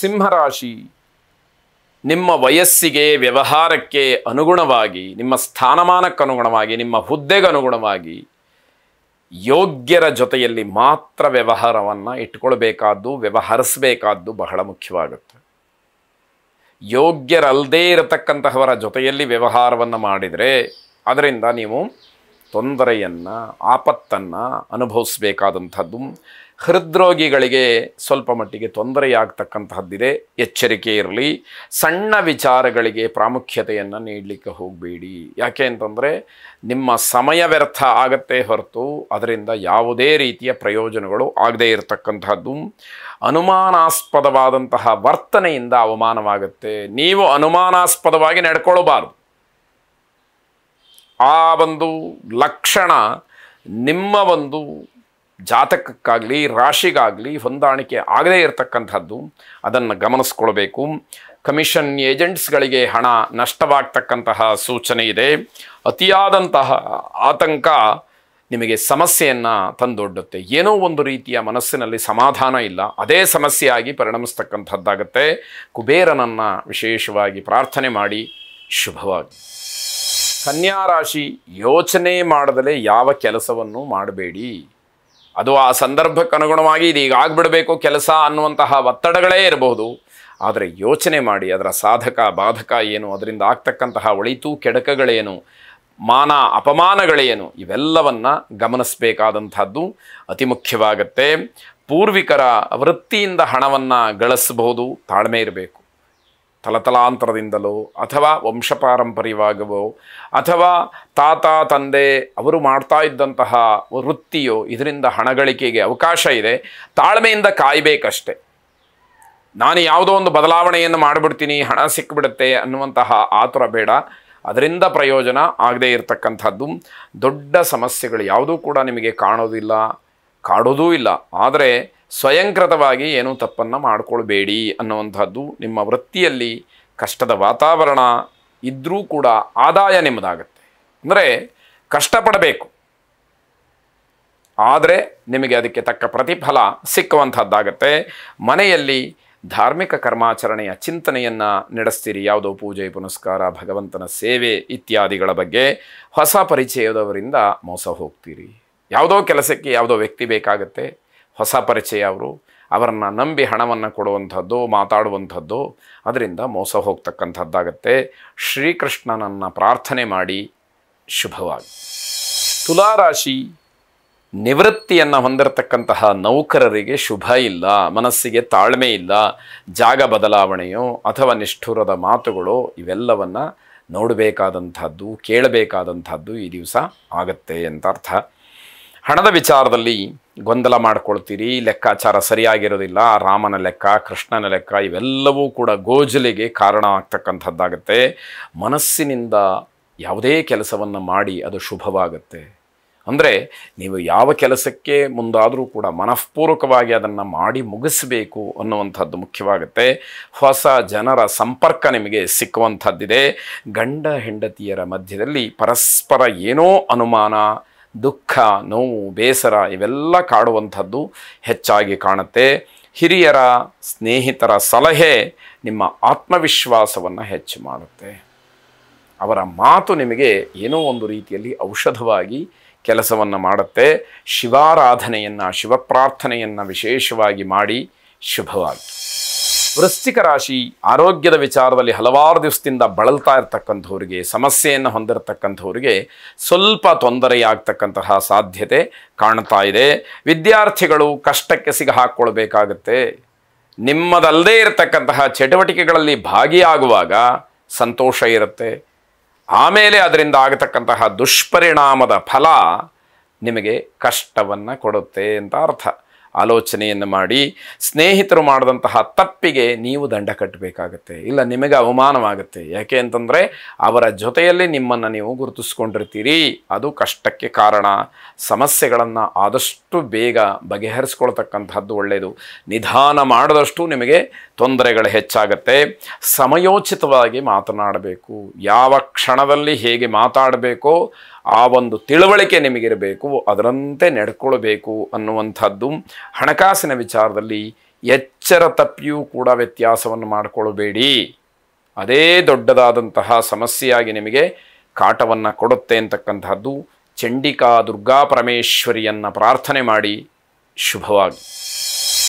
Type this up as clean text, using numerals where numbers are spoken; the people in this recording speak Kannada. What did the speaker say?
ಸಿಂಹರಾಶಿ, ನಿಮ್ಮ ವಯಸ್ಸಿಗೆ, ವ್ಯವಹಾರಕ್ಕೆ ಅನುಗುಣವಾಗಿ, ನಿಮ್ಮ ಸ್ಥಾನಮಾನಕ್ಕನುಗುಣವಾಗಿ, ನಿಮ್ಮ ಹುದ್ದೆಗನುಗುಣವಾಗಿ ಯೋಗ್ಯರ ಜೊತೆಯಲ್ಲಿ ಮಾತ್ರ ವ್ಯವಹಾರವನ್ನು ಇಟ್ಕೊಳ್ಬೇಕಾದ್ದು, ವ್ಯವಹರಿಸಬೇಕಾದ್ದು ಬಹಳ ಮುಖ್ಯವಾಗುತ್ತೆ. ಯೋಗ್ಯರಲ್ಲದೇ ಇರತಕ್ಕಂತಹವರ ಜೊತೆಯಲ್ಲಿ ವ್ಯವಹಾರವನ್ನು ಮಾಡಿದರೆ ಅದರಿಂದ ನೀವು ತೊಂದರೆಯನ್ನು, ಆಪತ್ತನ್ನು ಅನುಭವಿಸಬೇಕಾದಂಥದ್ದು. ಹೃದ್ರೋಗಿಗಳಿಗೆ ಸ್ವಲ್ಪ ಮಟ್ಟಿಗೆ ತೊಂದರೆಯಾಗ್ತಕ್ಕಂತಹದ್ದಿದೆ, ಎಚ್ಚರಿಕೆ ಇರಲಿ. ಸಣ್ಣ ವಿಚಾರಗಳಿಗೆ ಪ್ರಾಮುಖ್ಯತೆಯನ್ನು ನೀಡಲಿಕ್ಕೆ ಹೋಗಬೇಡಿ. ಯಾಕೆ ಅಂತಂದರೆ ನಿಮ್ಮ ಸಮಯ ವ್ಯರ್ಥ ಆಗತ್ತೆ ಹೊರತು ಅದರಿಂದ ಯಾವುದೇ ರೀತಿಯ ಪ್ರಯೋಜನಗಳು ಆಗದೇ ಇರತಕ್ಕಂತಹದ್ದು. ಅನುಮಾನಾಸ್ಪದವಾದಂತಹ ವರ್ತನೆಯಿಂದ ಅವಮಾನವಾಗುತ್ತೆ. ನೀವು ಅನುಮಾನಾಸ್ಪದವಾಗಿ ನಡ್ಕೊಳ್ಳಬಾರ್ದು. ಆ ಒಂದು ಲಕ್ಷಣ ನಿಮ್ಮ ಒಂದು ಜಾತಕಕ್ಕಾಗಲಿ ರಾಶಿಗಾಗಲಿ ಹೊಂದಾಣಿಕೆ ಆಗದೇ ಇರತಕ್ಕಂಥದ್ದು. ಅದನ್ನು ಗಮನಿಸ್ಕೊಳ್ಬೇಕು. ಕಮಿಷನ್ ಏಜೆಂಟ್ಸ್ಗಳಿಗೆ ಹಣ ನಷ್ಟವಾಗ್ತಕ್ಕಂತಹ ಸೂಚನೆ ಇದೆ. ಅತಿಯಾದಂತಹ ಆತಂಕ ನಿಮಗೆ ಸಮಸ್ಯೆಯನ್ನು ತಂದೊಡ್ಡುತ್ತೆ. ಏನೋ ಒಂದು ರೀತಿಯ ಮನಸ್ಸಿನಲ್ಲಿ ಸಮಾಧಾನ ಇಲ್ಲ, ಅದೇ ಸಮಸ್ಯೆಯಾಗಿ ಪರಿಣಮಿಸ್ತಕ್ಕಂಥದ್ದಾಗತ್ತೆ. ಕುಬೇರನನ್ನು ವಿಶೇಷವಾಗಿ ಪ್ರಾರ್ಥನೆ ಮಾಡಿ. ಶುಭವಾಗಿ. ಕನ್ಯಾ ರಾಶಿ, ಯೋಚನೆ ಮಾಡದಲೇ ಯಾವ ಕೆಲಸವನ್ನು ಮಾಡಬೇಡಿ. ಅದು ಆ ಸಂದರ್ಭಕ್ಕೆ ಅನುಗುಣವಾಗಿ ಇದೀಗ ಆಗಿಬಿಡಬೇಕು ಕೆಲಸ ಅನ್ನುವಂತಹ ಒತ್ತಡಗಳೇ ಇರಬಹುದು. ಆದರೆ ಯೋಚನೆ ಮಾಡಿ ಅದರ ಸಾಧಕ ಬಾಧಕ ಏನು, ಅದರಿಂದ ಆಗ್ತಕ್ಕಂತಹ ಒಳಿತು ಕೆಡಕಗಳೇನು, ಮಾನ ಅಪಮಾನಗಳೇನು, ಇವೆಲ್ಲವನ್ನು ಗಮನಿಸಬೇಕಾದಂಥದ್ದು ಅತಿ ಮುಖ್ಯವಾಗತ್ತೆ. ಪೂರ್ವಿಕರ ವೃತ್ತಿಯಿಂದ ಹಣವನ್ನು ಗಳಿಸಬಹುದು. ತಾಳ್ಮೆ ಇರಬೇಕು. ತಲತಲಾಂತರದಿಂದಲೋ ಅಥವಾ ವಂಶಪಾರಂಪರ್ಯವಾಗವೋ ಅಥವಾ ತಾತ ತಂದೆ ಅವರು ಮಾಡ್ತಾ ಇದ್ದಂತಹ ವೃತ್ತಿಯೋ ಇದರಿಂದ ಹಣ ಗಳಿಕೆಗೆ ಅವಕಾಶ ಇದೆ. ತಾಳ್ಮೆಯಿಂದ ಕಾಯಬೇಕಷ್ಟೆ. ನಾನು ಯಾವುದೋ ಒಂದು ಬದಲಾವಣೆಯನ್ನು ಮಾಡಿಬಿಡ್ತೀನಿ, ಹಣ ಸಿಕ್ಕಿಬಿಡುತ್ತೆ ಅನ್ನುವಂತಹ ಆತುರ ಬೇಡ. ಅದರಿಂದ ಪ್ರಯೋಜನ ಆಗದೇ ಇರತಕ್ಕಂಥದ್ದು. ದೊಡ್ಡ ಸಮಸ್ಯೆಗಳು ಯಾವುದೂ ಕೂಡ ನಿಮಗೆ ಕಾಣೋದಿಲ್ಲ, ಕಾಡೋದೂ ಇಲ್ಲ. ಆದರೆ ಸ್ವಯಂಕೃತವಾಗಿ ಏನೂ ತಪ್ಪನ್ನು ಮಾಡಿಕೊಳ್ಬೇಡಿ ಅನ್ನುವಂಥದ್ದು. ನಿಮ್ಮ ವೃತ್ತಿಯಲ್ಲಿ ಕಷ್ಟದ ವಾತಾವರಣ ಇದ್ದರೂ ಕೂಡ ಆದಾಯ ನಿಮ್ಮದಾಗತ್ತೆ. ಅಂದರೆ ಕಷ್ಟಪಡಬೇಕು, ಆದರೆ ನಿಮಗೆ ಅದಕ್ಕೆ ತಕ್ಕ ಪ್ರತಿಫಲ ಸಿಕ್ಕುವಂಥದ್ದಾಗತ್ತೆ. ಮನೆಯಲ್ಲಿ ಧಾರ್ಮಿಕ ಕರ್ಮಾಚರಣೆಯ ಚಿಂತನೆಯನ್ನು ನಡೆಸ್ತೀರಿ. ಯಾವುದೋ ಪೂಜೆ ಪುನಸ್ಕಾರ, ಭಗವಂತನ ಸೇವೆ ಇತ್ಯಾದಿಗಳ ಬಗ್ಗೆ. ಹೊಸ ಪರಿಚಯದವರಿಂದ ಮೋಸ ಹೋಗ್ತೀರಿ. ಯಾವುದೋ ಕೆಲಸಕ್ಕೆ ಯಾವುದೋ ವ್ಯಕ್ತಿ ಬೇಕಾಗತ್ತೆ, ಹೊಸ ಪರಿಚಯ ಅವರನ್ನು ನಂಬಿ ಹಣವನ್ನು ಕೊಡುವಂಥದ್ದು, ಮಾತಾಡುವಂಥದ್ದು, ಅದರಿಂದ ಮೋಸ ಹೋಗ್ತಕ್ಕಂಥದ್ದಾಗತ್ತೆ. ಶ್ರೀಕೃಷ್ಣನನ್ನು ಪ್ರಾರ್ಥನೆ ಮಾಡಿ. ಶುಭವಾಗಿ. ತುಲಾರಾಶಿ, ನಿವೃತ್ತಿಯನ್ನು ಹೊಂದಿರತಕ್ಕಂತಹ ನೌಕರರಿಗೆ ಶುಭ ಇಲ್ಲ. ಮನಸ್ಸಿಗೆ ತಾಳ್ಮೆ ಇಲ್ಲ. ಜಾಗ ಬದಲಾವಣೆಯೋ ಅಥವಾ ನಿಷ್ಠುರದ ಮಾತುಗಳು ಇವೆಲ್ಲವನ್ನು ನೋಡಬೇಕಾದಂಥದ್ದು, ಕೇಳಬೇಕಾದಂಥದ್ದು ಈ ದಿವಸ ಆಗತ್ತೆ ಅಂತ ಅರ್ಥ. ಹಣದ ವಿಚಾರದಲ್ಲಿ ಗೊಂದಲ ಮಾಡ್ಕೊಳ್ತೀರಿ. ಲೆಕ್ಕಾಚಾರ ಸರಿಯಾಗಿರೋದಿಲ್ಲ. ರಾಮನ ಲೆಕ್ಕ, ಕೃಷ್ಣನ ಲೆಕ್ಕ ಇವೆಲ್ಲವೂ ಕೂಡ ಗೋಜಲಿಗೆ ಕಾರಣ ಆಗ್ತಕ್ಕಂಥದ್ದಾಗತ್ತೆ. ಮನಸ್ಸಿನಿಂದ ಯಾವುದೇ ಕೆಲಸವನ್ನು ಮಾಡಿ ಅದು ಶುಭವಾಗುತ್ತೆ. ಅಂದರೆ ನೀವು ಯಾವ ಕೆಲಸಕ್ಕೆ ಮುಂದಾದರೂ ಕೂಡ ಮನಃಪೂರ್ವಕವಾಗಿ ಅದನ್ನು ಮಾಡಿ ಮುಗಿಸಬೇಕು ಅನ್ನುವಂಥದ್ದು ಮುಖ್ಯವಾಗುತ್ತೆ. ಹೊಸ ಜನರ ಸಂಪರ್ಕ ನಿಮಗೆ ಸಿಕ್ಕುವಂಥದ್ದಿದೆ. ಗಂಡ ಹೆಂಡತಿಯರ ಮಧ್ಯದಲ್ಲಿ ಪರಸ್ಪರ ಏನೋ ಅನುಮಾನ, ದುಃಖ, ನೋವು, ಬೇಸರ ಇವೆಲ್ಲ ಕಾಡುವಂಥದ್ದು ಹೆಚ್ಚಾಗಿ ಕಾಣುತ್ತೆ. ಹಿರಿಯರ ಸ್ನೇಹಿತರ ಸಲಹೆ ನಿಮ್ಮ ಆತ್ಮವಿಶ್ವಾಸವನ್ನು ಹೆಚ್ಚು ಮಾಡುತ್ತೆ. ಅವರ ಮಾತು ನಿಮಗೆ ಏನೋ ಒಂದು ರೀತಿಯಲ್ಲಿ ಔಷಧವಾಗಿ ಕೆಲಸವನ್ನು ಮಾಡುತ್ತೆ. ಶಿವಾರಾಧನೆಯನ್ನು, ಶಿವಪ್ರಾರ್ಥನೆಯನ್ನು ವಿಶೇಷವಾಗಿ ಮಾಡಿ. ಶುಭವಾಗಿ. ವೃಶ್ಚಿಕ ರಾಶಿ, ಆರೋಗ್ಯದ ವಿಚಾರದಲ್ಲಿ ಹಲವಾರು ದಿವಸದಿಂದ ಬಳಲ್ತಾ ಇರ್ತಕ್ಕಂಥವ್ರಿಗೆ, ಸಮಸ್ಯೆಯನ್ನು ಹೊಂದಿರತಕ್ಕಂಥವ್ರಿಗೆ ಸ್ವಲ್ಪ ತೊಂದರೆಯಾಗ್ತಕ್ಕಂತಹ ಸಾಧ್ಯತೆ ಕಾಣ್ತಾ ಇದೆ. ವಿದ್ಯಾರ್ಥಿಗಳು ಕಷ್ಟಕ್ಕೆ ಸಿಗಹಾಕ್ಕೊಳ್ಬೇಕಾಗತ್ತೆ. ನಿಮ್ಮದಲ್ಲದೇ ಇರತಕ್ಕಂತಹ ಚಟುವಟಿಕೆಗಳಲ್ಲಿ ಭಾಗಿಯಾಗುವಾಗ ಸಂತೋಷ ಇರುತ್ತೆ. ಆಮೇಲೆ ಅದರಿಂದ ಆಗತಕ್ಕಂತಹ ದುಷ್ಪರಿಣಾಮದ ಫಲ ನಿಮಗೆ ಕಷ್ಟವನ್ನು ಕೊಡುತ್ತೆ ಅಂತ ಅರ್ಥ. ಆಲೋಚನೆಯನ್ನು ಮಾಡಿ. ಸ್ನೇಹಿತರು ಮಾಡಿದಂತಹ ತಪ್ಪಿಗೆ ನೀವು ದಂಡ ಕಟ್ಟಬೇಕಾಗತ್ತೆ. ಇಲ್ಲ, ನಿಮಗೆ ಅವಮಾನವಾಗುತ್ತೆ. ಯಾಕೆ ಅಂತಂದರೆ ಅವರ ಜೊತೆಯಲ್ಲಿ ನಿಮ್ಮನ್ನು ನೀವು ಗುರುತಿಸ್ಕೊಂಡಿರ್ತೀರಿ. ಅದು ಕಷ್ಟಕ್ಕೆ ಕಾರಣ. ಸಮಸ್ಯೆಗಳನ್ನು ಆದಷ್ಟು ಬೇಗ ಬಗೆಹರಿಸ್ಕೊಳ್ತಕ್ಕಂಥದ್ದು ಒಳ್ಳೆಯದು. ನಿಧಾನ ಮಾಡಿದಷ್ಟು ನಿಮಗೆ ತೊಂದರೆಗಳು ಹೆಚ್ಚಾಗತ್ತೆ. ಸಮಯೋಚಿತವಾಗಿ ಮಾತನಾಡಬೇಕು. ಯಾವ ಕ್ಷಣದಲ್ಲಿ ಹೇಗೆ ಮಾತಾಡಬೇಕೋ ಆ ಒಂದು ತಿಳುವಳಿಕೆ ನಿಮಗಿರಬೇಕು. ಅದರಂತೆ ನಡ್ಕೊಳ್ಬೇಕು ಅನ್ನುವಂಥದ್ದು. ಹಣಕಾಸಿನ ವಿಚಾರದಲ್ಲಿ ಎಚ್ಚರ ತಪ್ಪಿಯೂ ಕೂಡ ವ್ಯತ್ಯಾಸವನ್ನು ಮಾಡಿಕೊಳ್ಳಬೇಡಿ. ಅದೇ ದೊಡ್ಡದಾದಂತಹ ಸಮಸ್ಯೆಯಾಗಿ ನಿಮಗೆ ಕಾಟವನ್ನು ಕೊಡುತ್ತೆ ಅಂತಕ್ಕಂತಹದ್ದು. ಚಂಡಿಕಾ ದುರ್ಗಾ ಪರಮೇಶ್ವರಿಯನ್ನು ಪ್ರಾರ್ಥನೆ ಮಾಡಿ. ಶುಭವಾಗಿ.